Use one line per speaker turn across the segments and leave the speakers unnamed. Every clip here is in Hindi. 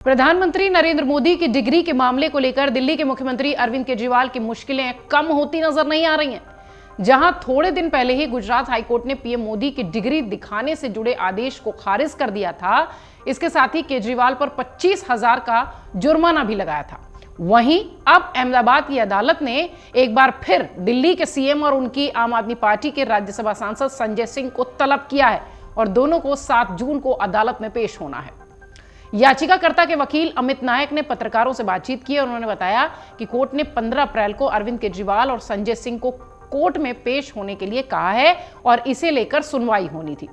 प्रधानमंत्री नरेंद्र मोदी की डिग्री के मामले को लेकर दिल्ली के मुख्यमंत्री अरविंद केजरीवाल की मुश्किलें कम होती नजर नहीं आ रही हैं। जहां थोड़े दिन पहले ही गुजरात हाईकोर्ट ने पीएम मोदी की डिग्री दिखाने से जुड़े आदेश को खारिज कर दिया था, इसके साथ ही केजरीवाल पर 25,000 का जुर्माना भी लगाया था। वहीं अब अहमदाबाद की अदालत ने एक बार फिर दिल्ली के सीएम और उनकी आम आदमी पार्टी के राज्यसभा सांसद संजय सिंह को तलब किया है और दोनों को 7 जून को अदालत में पेश होना है। याचिकाकर्ता के वकील अमित नायक ने पत्रकारों से बातचीत की और उन्होंने बताया कि कोर्ट ने 15 अप्रैल को अरविंद केजरीवाल और संजय सिंह को कोर्ट में पेश होने के लिए कहा है और इसे लेकर सुनवाई होनी थी।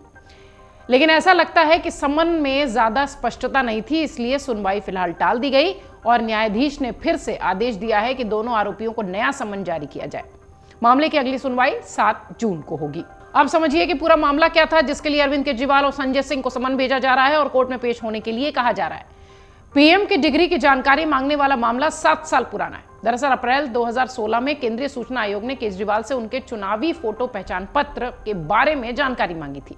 लेकिन ऐसा लगता है कि समन में ज्यादा स्पष्टता नहीं थी, इसलिए सुनवाई फिलहाल टाल दी गई और न्यायाधीश ने फिर से आदेश दिया है कि दोनों आरोपियों को नया समन जारी किया जाए। मामले की अगली सुनवाई 7 जून को होगी। अब समझिए कि पूरा मामला क्या था जिसके लिए अरविंद केजरीवाल और संजय सिंह को समन भेजा जा रहा है और कोर्ट में पेश होने के लिए कहा जा रहा है। पीएम की डिग्री की जानकारी मांगने वाला मामला 7 साल पुराना है। दरअसल अप्रैल 2016 में केंद्रीय सूचना आयोग ने केजरीवाल से उनके चुनावी फोटो पहचान पत्र के बारे में जानकारी मांगी थी।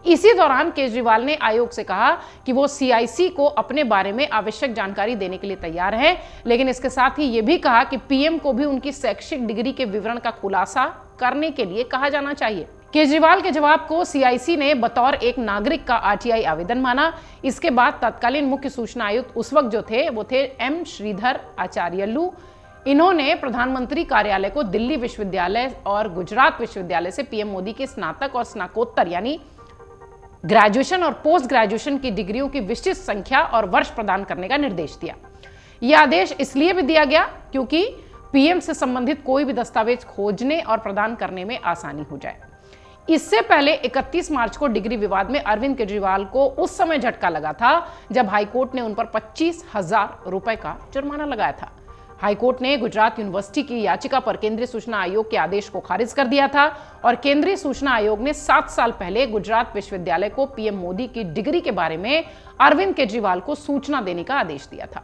इसी दौरान केजरीवाल ने आयोग से कहा कि वो सीआईसी को अपने बारे में आवश्यक जानकारी देने के लिए तैयार हैं, लेकिन इसके साथ ही ये भी कहा कि पीएम को भी उनकी शैक्षिक डिग्री के विवरण का खुलासा करने के लिए कहा जाना चाहिए। केजरीवाल के जवाब को सीआईसी ने बतौर एक नागरिक का आरटीआई आवेदन माना। इसके बाद तत्कालीन मुख्य सूचना आयुक्त उस वक्त जो थे वो थे एम श्रीधर आचार्यलू। इन्होंने प्रधानमंत्री कार्यालय को दिल्ली विश्वविद्यालय और गुजरात विश्वविद्यालय से पीएम मोदी के स्नातक और स्नाकोत्तर यानी ग्रेजुएशन और पोस्ट ग्रेजुएशन की डिग्रियों की विशिष्ट संख्या और वर्ष प्रदान करने का निर्देश दिया। यह आदेश इसलिए भी दिया गया क्योंकि पीएम से संबंधित कोई भी दस्तावेज खोजने और प्रदान करने में आसानी हो जाए। इससे पहले 31 मार्च को डिग्री विवाद में अरविंद केजरीवाल को उस समय झटका लगा था जब हाईकोर्ट ने उन पर 25,000 रुपए का जुर्माना लगाया था। हाईकोर्ट ने गुजरात यूनिवर्सिटी की याचिका पर केंद्रीय सूचना आयोग के आदेश को खारिज कर दिया था और केंद्रीय सूचना आयोग ने 7 साल पहले गुजरात विश्वविद्यालय को पीएम मोदी की डिग्री के बारे में अरविंद केजरीवाल को सूचना देने का आदेश दिया था।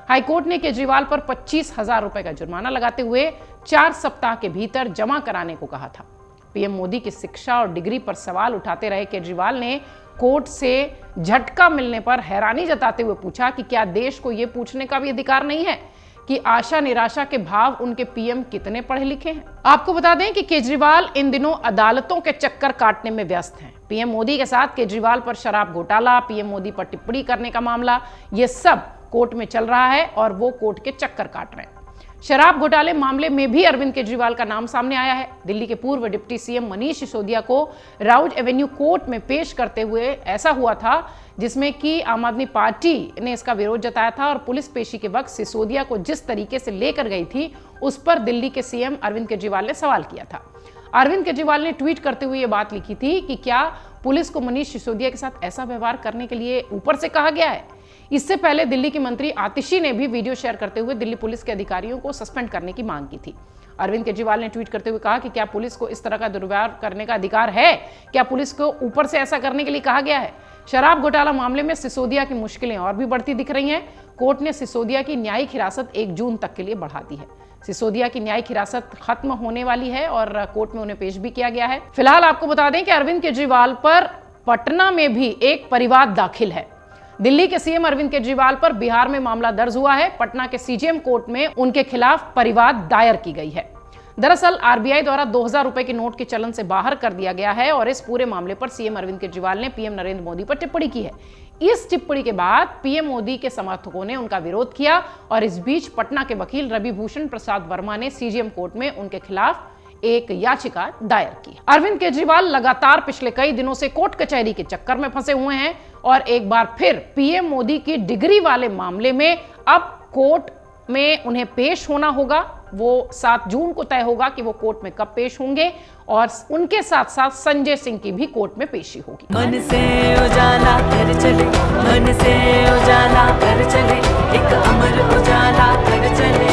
हाईकोर्ट ने केजरीवाल पर 25,000 रुपए का जुर्माना लगाते हुए 4 सप्ताह के भीतर जमा कराने को कहा था। पीएम मोदी की शिक्षा और डिग्री पर सवाल उठाते रहे केजरीवाल ने कोर्ट से झटका मिलने पर हैरानी जताते हुए पूछा कि क्या देश को यह पूछने का भी अधिकार नहीं है कि आशा निराशा के भाव उनके पीएम कितने पढ़े लिखे हैं। आपको बता दें कि केजरीवाल इन दिनों अदालतों के चक्कर काटने में व्यस्त हैं। पीएम मोदी के साथ केजरीवाल पर शराब घोटाला, पीएम मोदी पर टिप्पणी करने का मामला, ये सब कोर्ट में चल रहा है और वो कोर्ट के चक्कर काट रहे हैं। शराब घोटाले मामले में भी अरविंद केजरीवाल का नाम सामने आया है। दिल्ली के पूर्व डिप्टी सीएम मनीष सिसोदिया को राउज एवेन्यू कोर्ट में पेश करते हुए ऐसा हुआ था जिसमें कि आम आदमी पार्टी ने इसका विरोध जताया था और पुलिस पेशी के वक्त सिसोदिया को जिस तरीके से लेकर गई थी उस पर दिल्ली के सीएम अरविंद केजरीवाल ने सवाल किया था। अरविंद केजरीवाल ने ट्वीट करते हुए ये बात लिखी थी कि क्या पुलिस को मनीष सिसोदिया के साथ ऐसा व्यवहार करने के लिए ऊपर से कहा गया है। इससे पहले दिल्ली की मंत्री आतिशी ने भी वीडियो शेयर करते हुए दिल्ली पुलिस के अधिकारियों को सस्पेंड करने की मांग की थी। अरविंद केजरीवाल ने ट्वीट करते हुए कहा कि क्या पुलिस को इस तरह का दुर्व्यवहार करने का अधिकार है? क्या पुलिस को ऊपर से ऐसा करने के लिए कहा गया है? शराब घोटाला मामले में सिसोदिया की मुश्किलें और भी बढ़ती दिख रही हैं। कोर्ट ने सिसोदिया की न्यायिक हिरासत 1 जून तक के लिए बढ़ा दी है। सिसोदिया की न्यायिक हिरासत खत्म होने वाली है और कोर्ट में उन्हें पेश भी किया गया है। फिलहाल आपको बता दें कि अरविंद केजरीवाल पर पटना में भी एक परिवाद दाखिल है। दिल्ली के सीएम अरविंद केजरीवाल पर बिहार में मामला दर्ज हुआ है। पटना के सीजेएम कोर्ट में उनके खिलाफ परिवाद दायर की गई है। दरअसल आरबीआई द्वारा 2,000 रुपए के नोट के चलन से बाहर कर दिया गया है और इस पूरे मामले पर सीएम अरविंद केजरीवाल ने पीएम नरेंद्र मोदी पर टिप्पणी की है। इस टिप्पणी के बाद पीएम मोदी के समर्थकों ने उनका विरोध किया और इस बीच पटना के वकील रवि भूषण प्रसाद वर्मा ने सीजेएम कोर्ट में उनके खिलाफ एक याचिका दायर की। अरविंद केजरीवाल लगातार पिछले कई दिनों से कोर्ट कचहरी के चक्कर में फंसे हुए हैं और एक बार फिर पीएम मोदी की डिग्री वाले मामले में अब कोर्ट में उन्हें पेश होना होगा। वो 7 जून को तय होगा कि वो कोर्ट में कब पेश होंगे और उनके साथ साथ संजय सिंह की भी कोर्ट में पेशी होगी।
मन से उजाला कर चले, मन से उजाला कर चले, एक अमर उजाला कर चले।